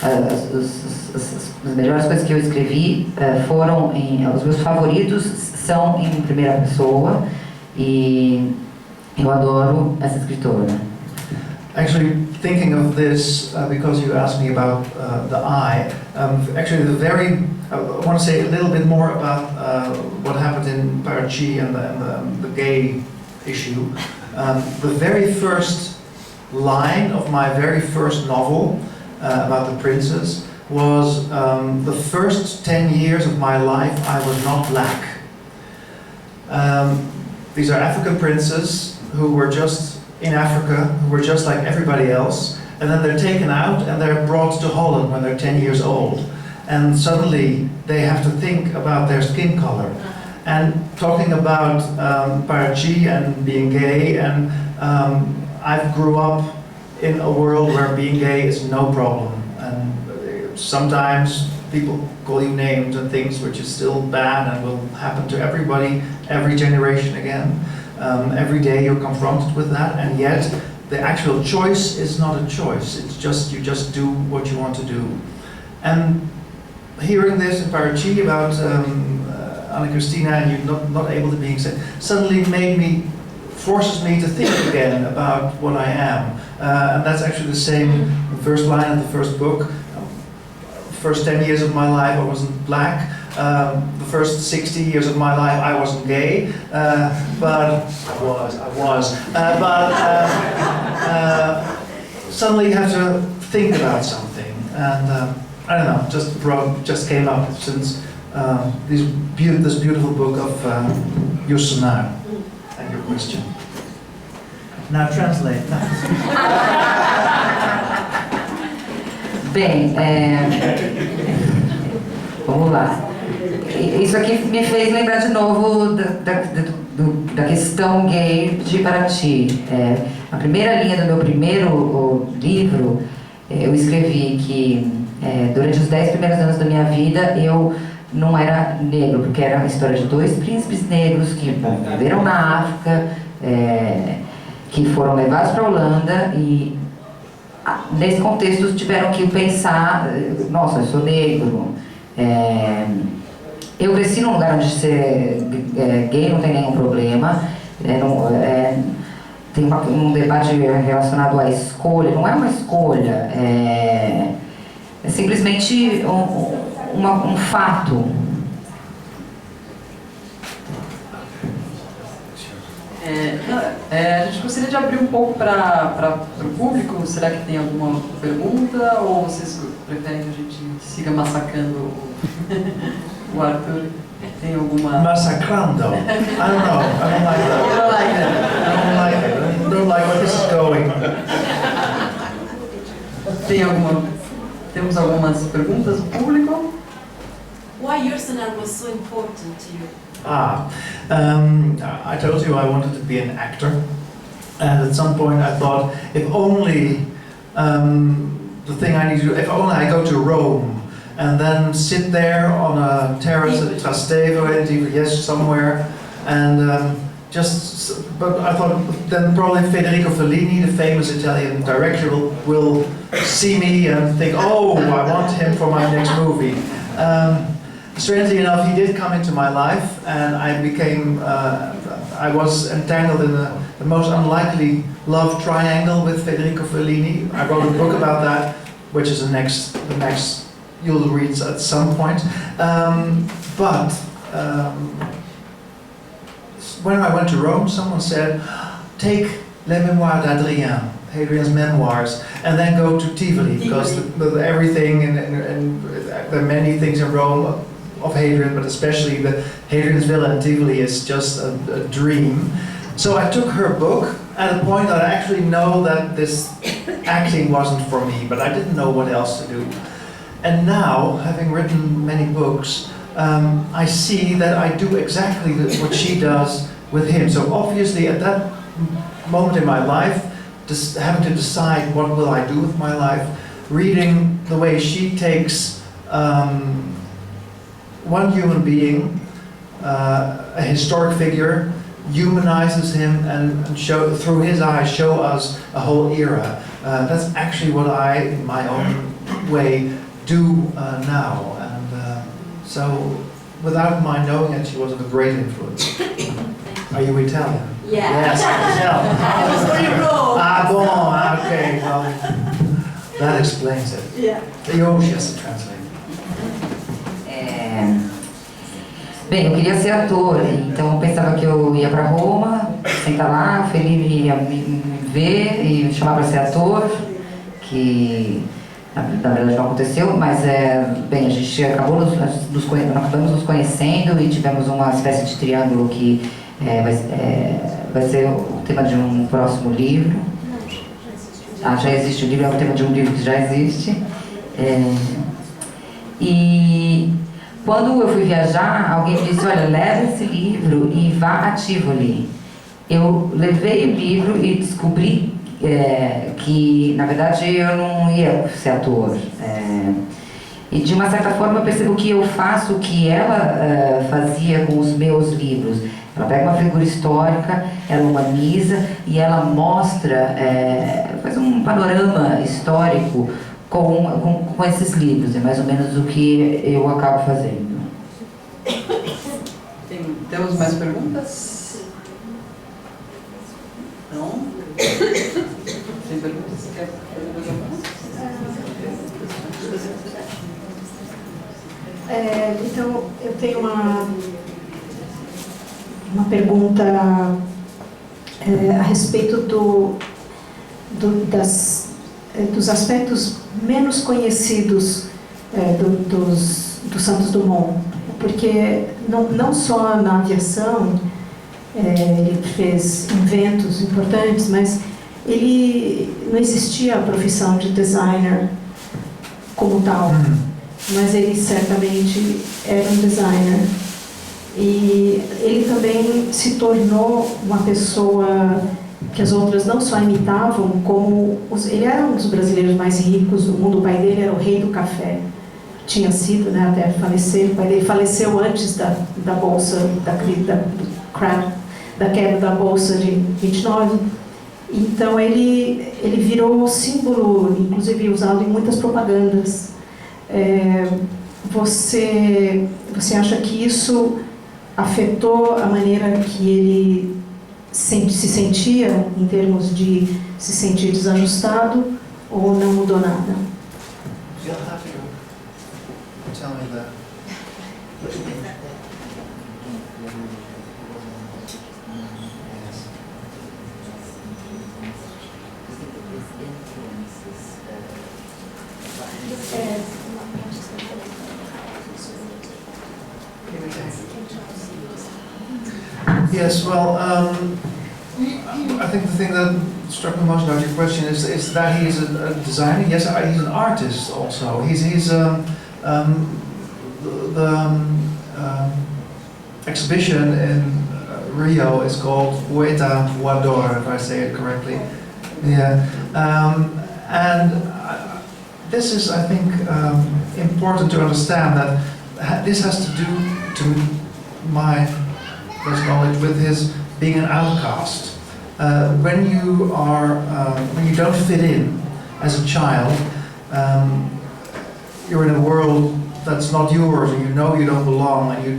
as melhores coisas que eu escrevi foram os meus favoritos são em primeira pessoa e eu adoro essa escritora. Actually, thinking of this because you asked me about the I. Actually, I want to say a little bit more about what happened in Parchi and the gay issue. The very first line of my very first novel about the princes was the first 10 years of my life I was not black. These are African princes who were just in Africa, who were just like everybody else, and then they're taken out and they're brought to Holland when they're 10 years old. And suddenly they have to think about their skin color. And talking about Parachi and being gay, and I grew up in a world where being gay is no problem. And sometimes people call you names and things which is still bad and will happen to everybody, every generation again. Every day you're confronted with that, and yet the actual choice is not a choice. It's just, you just do what you want to do. And hearing this in Parachi about Anna Christina and you not able to be said, suddenly forces me to think again about what I am. And that's actually the same first line of the first book. First 10 years of my life I wasn't black. The first 60 years of my life I wasn't gay, but I was. Suddenly you have to think about something, and I don't know, just came up since this beautiful book of Yusunar and your question. Now translate. Bem, vamos lá. Isso aqui me fez lembrar de novo da questão gay de Paraty. A primeira linha do meu primeiro livro, eu escrevi que durante os 10 primeiros anos da minha vida eu não era negro, porque era uma história de dois príncipes negros que viveram na África, que foram levados para a Holanda e nesse contexto tiveram que pensar, nossa, eu sou negro. Eu cresci num lugar onde ser gay não tem nenhum problema. Tem um debate relacionado à escolha. Não é uma escolha, é simplesmente um fato. A gente gostaria de abrir um pouco para o público. Será que tem alguma pergunta ou vocês preferem que a gente siga massacrando o Arthur? Tem alguma... Massacrando? I don't know. I don't like that. You don't like that? I don't like it. I don't like where this is going. Temos algumas perguntas do público? Why Yusunar was so important to you? I told you I wanted to be an actor, and at some point I thought, if only the thing I need to do, if only I go to Rome and then sit there on a terrace at Trastevere, yes, somewhere, and but I thought then probably Federico Fellini, the famous Italian director, will see me and think, oh, I want him for my next movie. Strangely enough, he did come into my life, and I was entangled in the most unlikely love triangle with Federico Fellini. I wrote a book about that, which is the next you'll read at some point. But when I went to Rome, someone said, take Les Mémoires d'Adrien, Hadrian's memoirs, and then go to Tivoli, because everything and there are many things in Rome of Hadrian, but especially the Hadrian's Villa in Tivoli is just a dream. So I took her book at a point that I actually know that this acting wasn't for me, but I didn't know what else to do. And now, having written many books, I see that I do exactly what she does with him. So obviously at that moment in my life, just having to decide what will I do with my life, reading the way she takes one human being, a historic figure, humanizes him and through his eyes show us a whole era. That's actually what I, in my own way do now. And so, without my knowing it, she was of a great influence. Are you Italian? Yeah. Yes, I can tell. I was very wrong. Ah, bon, okay, well, that explains it. Yeah. Oh, she has to translate. Bem, eu queria ser ator, então eu pensava que eu ia para Roma, sentar lá, o Felipe ia me ver e me chamar para ser ator, que na verdade não aconteceu, mas bem, a gente acabamos nos conhecendo e tivemos uma espécie de triângulo que vai ser o tema de um próximo livro. Já existe o livro, é o tema de um livro que já existe. E quando eu fui viajar, alguém disse, olha, leva esse livro e vá a Tivoli. Eu levei o livro e descobri que, na verdade, eu não ia ser ator. E, de uma certa forma, eu percebo que eu faço o que ela fazia com os meus livros. Ela pega uma figura histórica, ela humaniza e ela mostra, faz um panorama histórico com esses livros. É mais ou menos o que eu acabo fazendo. Temos mais perguntas? Não? Tem perguntas? Você quer fazer mais alguma? Então, eu tenho uma pergunta a respeito dos aspectos menos conhecidos do Santos Dumont, porque não só na aviação ele fez inventos importantes, mas ele não existia a profissão de designer como tal, mas ele certamente era um designer. E ele também se tornou uma pessoa que as outras não só imitavam, como ele era um dos brasileiros mais ricos do mundo. O pai dele era o rei do café, tinha sido, né, até falecer. O pai dele faleceu antes da bolsa, da queda da bolsa de 29. Então ele virou símbolo, inclusive usado em muitas propagandas. Você acha que isso afetou a maneira que ele se sentia, em termos de se sentir desajustado, ou não mudou nada? You'll have to tell me that. Yes, well, I think the thing that struck me most about your question is that he's a designer. Yes, he's an artist also. The exhibition in Rio is called Poeta Voador, if I say it correctly. Yeah, and this is, I think, important to understand that this has to do, to my knowledge, with his being an outcast. When you don't fit in as a child, you're in a world that's not yours, and you know you don't belong, and you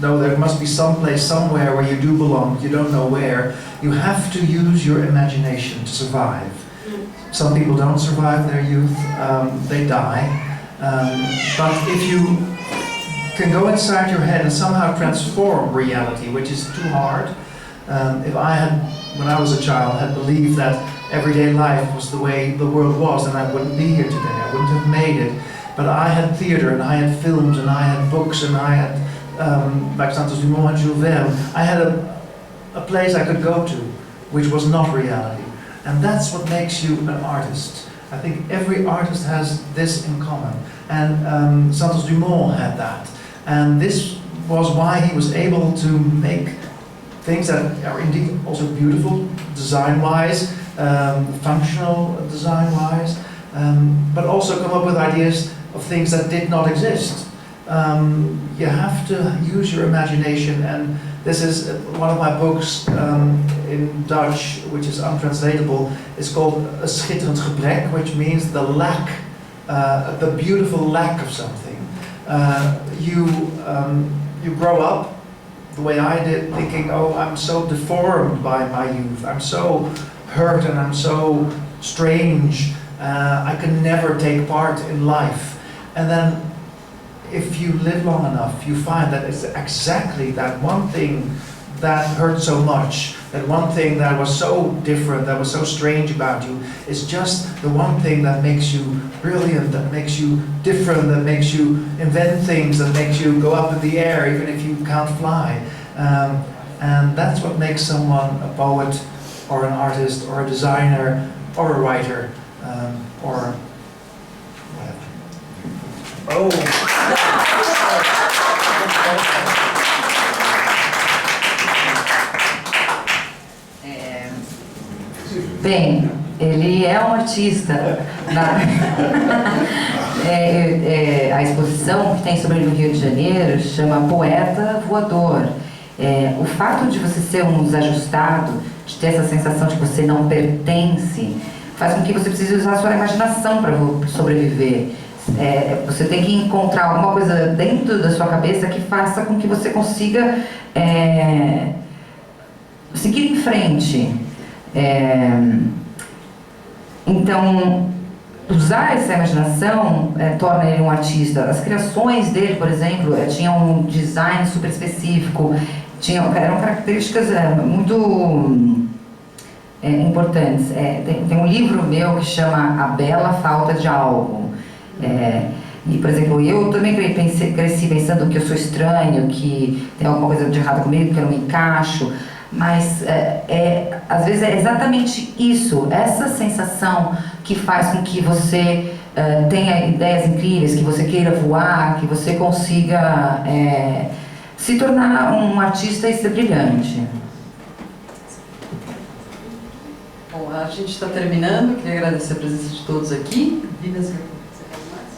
know there must be some place somewhere where you do belong, you don't know where. You have to use your imagination to survive. Some people don't survive their youth, they die. But if you can go inside your head and somehow transform reality, which is too hard. If I had, when I was a child, had believed that everyday life was the way the world was, then I wouldn't be here today, I wouldn't have made it. But I had theater, and I had films, and I had books, and I had, like Santos Dumont and Jules Verne, I had a place I could go to, which was not reality. And that's what makes you an artist. I think every artist has this in common. And Santos Dumont had that. And this was why he was able to make things that are indeed also beautiful, design-wise, functional design-wise, but also come up with ideas of things that did not exist. You have to use your imagination, and this is one of my books in Dutch, which is untranslatable. It's called A Schitterend Gebrek, which means the lack the beautiful lack of something. You grow up the way I did, thinking, oh, I'm so deformed by my youth. I'm so hurt and I'm so strange. I can never take part in life. And then if you live long enough, you find that it's exactly that one thing that hurt so much, that one thing that was so different, that was so strange about you, is just the one thing that makes you brilliant, that makes you different, that makes you invent things, that makes you go up in the air even if you can't fly. And that's what makes someone a poet, or an artist, or a designer, or a writer, or whatever. Oh! Bem, ele é um artista. A exposição que tem sobre ele no Rio de Janeiro chama Poeta Voador. O fato de você ser um desajustado, de ter essa sensação de que você não pertence, faz com que você precise usar a sua imaginação para sobreviver. Você tem que encontrar alguma coisa dentro da sua cabeça que faça com que você consiga seguir em frente. Então, usar essa imaginação torna ele um artista. As criações dele, por exemplo, tinham um design super específico, eram características muito importantes. Tem um livro meu que chama A Bela Falta de Algo. E, por exemplo, eu também cresci pensando que eu sou estranho, que tem alguma coisa de errado comigo, que eu não me encaixo. Mas às vezes é exatamente isso, essa sensação que faz com que você tenha ideias incríveis, que você queira voar, que você consiga se tornar um artista e ser brilhante. Bom, a gente está terminando, queria agradecer a presença de todos aqui. Vivian, você quer mais?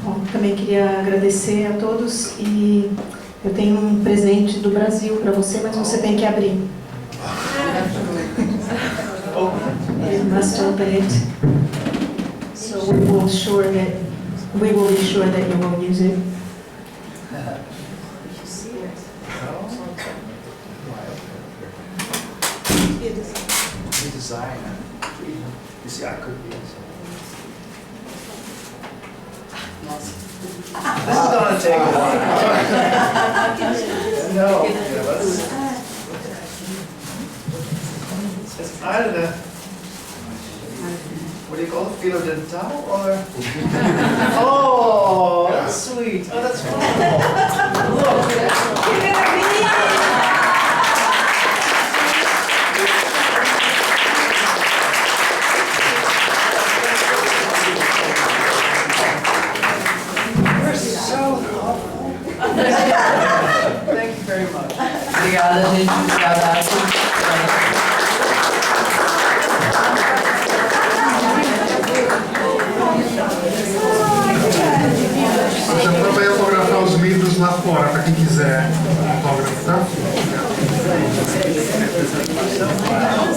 Bom, também queria agradecer a todos e eu tenho um presente do Brasil para você, mas você tem que abrir. You must open it. So we will be sure that you will use it. Designer. You see, I could be. This is gonna take a while. No, it's either what do you call it? Filo dental or? Oh, that's sweet. Oh, that's wonderful. Look. Obrigada, gente. Obrigada.